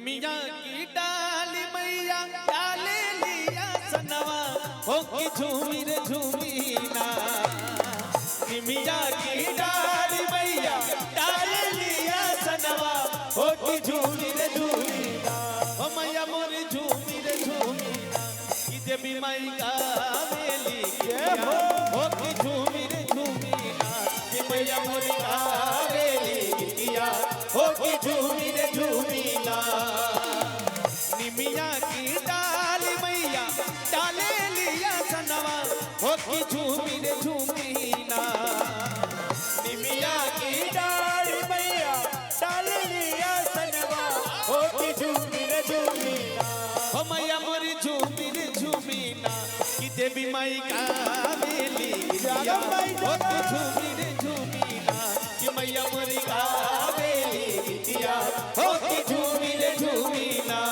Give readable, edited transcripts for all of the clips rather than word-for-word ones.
मियाँ की डाली मैया डाले लिया सनवा हो की झूमी रे झूमी ना। मियाँ की डाली मैया डाले लिया सनवा हो की झूमी रे झूमी ना। हो मैया मोरी झूमी रे झूमी ना कि देवी माई गावेली हो की झूमी रे झूमी ना कि मैया मोरी गावेली किया हो की झूमी रे झूमी ना। निमिया की डाली मैया डाले लिया सनवा हो की झूमी रे झूमी ना। निमिया की डाली मैया डाले लिया सनवा हो की झूमी रे झूमी ना। हो मैया मोरी झूमी रे झूमी ना कि देवी माई गावेली किया हो की झूमी रे झूमी ना कि मैया मोरी गावेली किया हो की झूमी रे झूमी ना।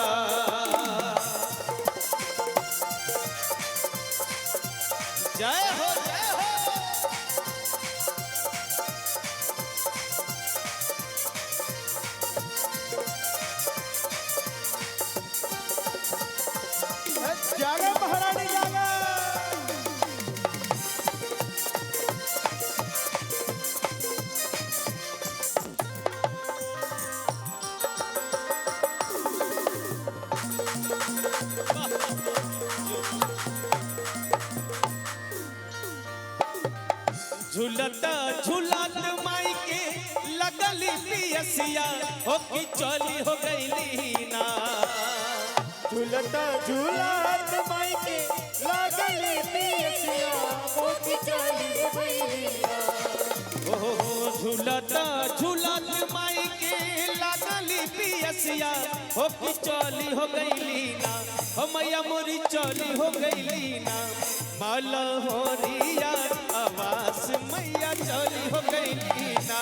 जय हो जय हो। जागा महारानी जागा। झूलता झूलत माई के लगली पियसिया हो की चली हो गईली ना। झूलता झूलत माई के लागली पियसिया हो की चली गईली ना। ओ झूलता झूलत माई के लगली पियसिया हो की चली हो गईली ना। हो मैया मोरी चली हो गईली ना। माल हो रिया आवास मैया चली हो गईली ना।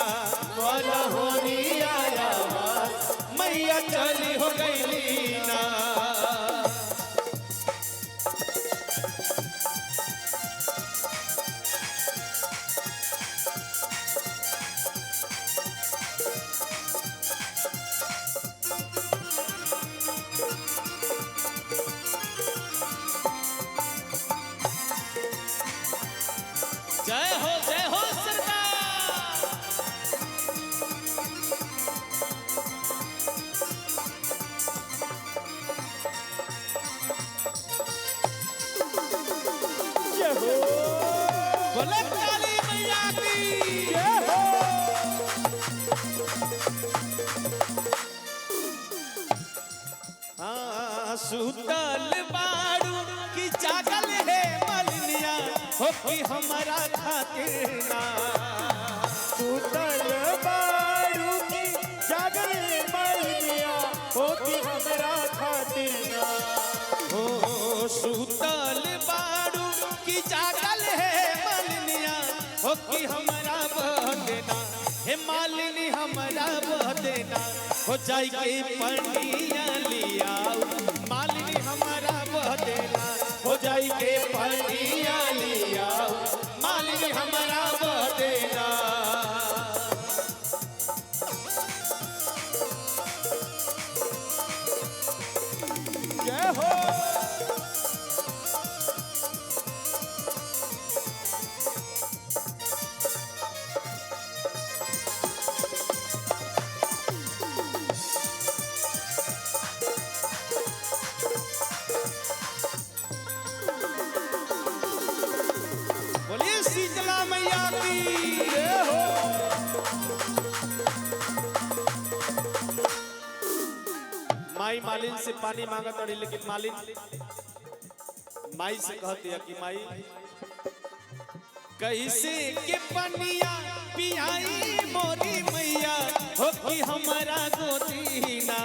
माल हो रिया आवास मैया चली हो गईली ना। जय हो सरकार। जय हो बोले काली मैया की जय हो। हाँ सुतल बाड़ू की जागल है मलनिया हो कि हमारा खातिर ना। सुतल बाड़ू की जागल मलनिया हो की हमरा खातिर ना। हो सुतल बाड़ू की जागल है मलनिया हो कि हमारा बहदेना हे मालिनी हमारा बहदेना हो जाई के पनिया लिया मालिनी हमारा बहदेना हो जाई के पनिया लिया मालिनी हमारा बहदेना। जय हो बोलिए शीतला मैया की जय हो। माई मालिन से पानी मांगा तड़ी लेकिन मालिन माई से कहती है कि माई कैसे के पनिया पियाई मोरी मैया हो कि हमारा गोदीना।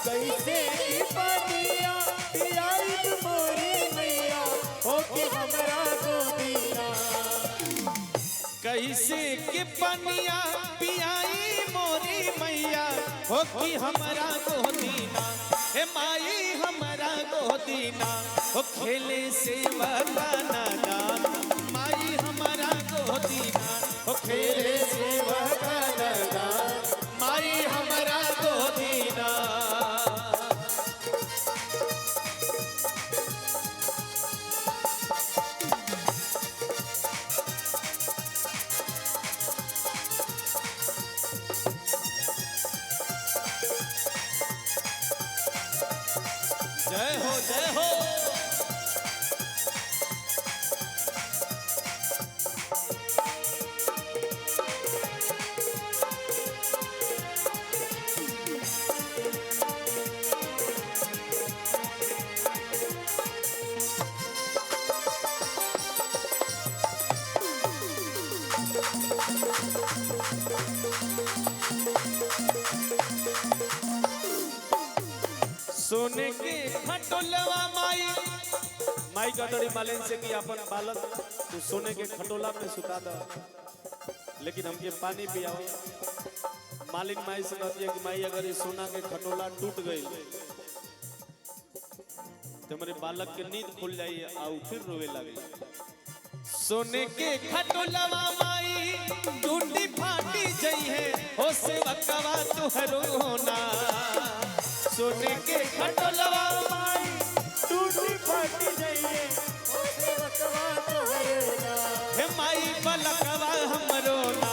कैसे की पनिया पियाई मोरी मैया हो के हमरा गोदीना। कैसे के पनिया पियाई मोरी मैया हो कि हमारा गोदीना हे माई हमारा गोदीना हो खेले से बगाना गान माई हमारा गोदीना हो खेले से बगाना गान माई हमारा गोदीना। जय हो जय हो। सोने के खटोलवा माई माई का तोड़ी मालिन से कि अपन बालक तू सोने के खटोला पे सुता दा, लेकिन हमके पानी पियाओ। मालिन माई से कहती है कि माई अगर ये सोना के खटोला टूट गई तो मेरे बालक के नींद खुल जाई और फिर रोवे लगी। सोने के खटोलवा माई टूटी फाटी जई है हो से वकवा तुहरो ना। सोने के खटोलवा माई टूटी फाटी जाइए ओसे बकवा तोहरे ना। हे माई बलकवा हमरो ना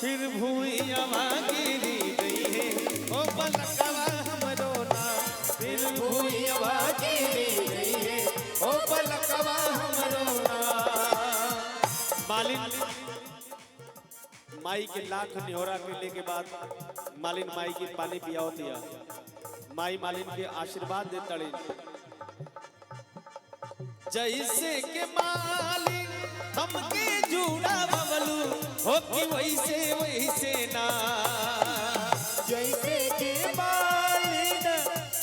फिर भूइयावा गिरी गई है ओ बलकवा हमरो ना फिर भूइयावा गिरी गई है ओ बलकवा हमरो ना। मालिन माई के लाख निहोरा करने के बाद मालिन माई की पानी पियाओ दिया। माई मालिन के आशीर्वाद देता रही। जैसे के मालिन हमके जुड़ा बबलू हो कि वैसे वैसे ना। जैसे के मालिन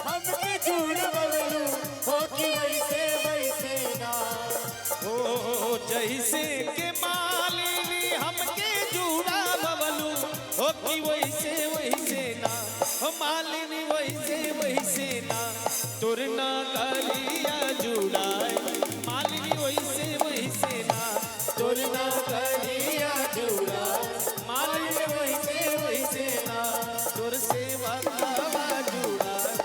हमके जुड़ बबलू हो कि वैसे वैसे ना। हो जैसे के मालिन हमके जुड़ा बबलू हो कि वैसे वैसे ना। हो मालिन वैसे वैसे ना तोर ना करिया जुड़ाए। मालिन वैसे वैसे ना तोर ना करिया जुड़ाए। मालिन वैसे वैसे ना तोर सेवा गावा जुड़ाए।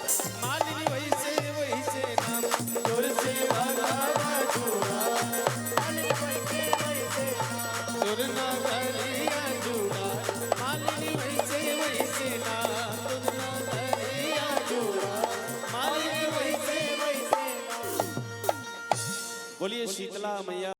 मालिन वैसे वैसे ना तोर सेवा गावा जुड़ाए। मालिन वैसे वैसे ना तोर ना करिया जुड़ाए। मालिन वैसे वैसे ना तोर ना करिया जुड़ाए। मालिन वैसे वैसे ना। बोलिए शीतला मैया।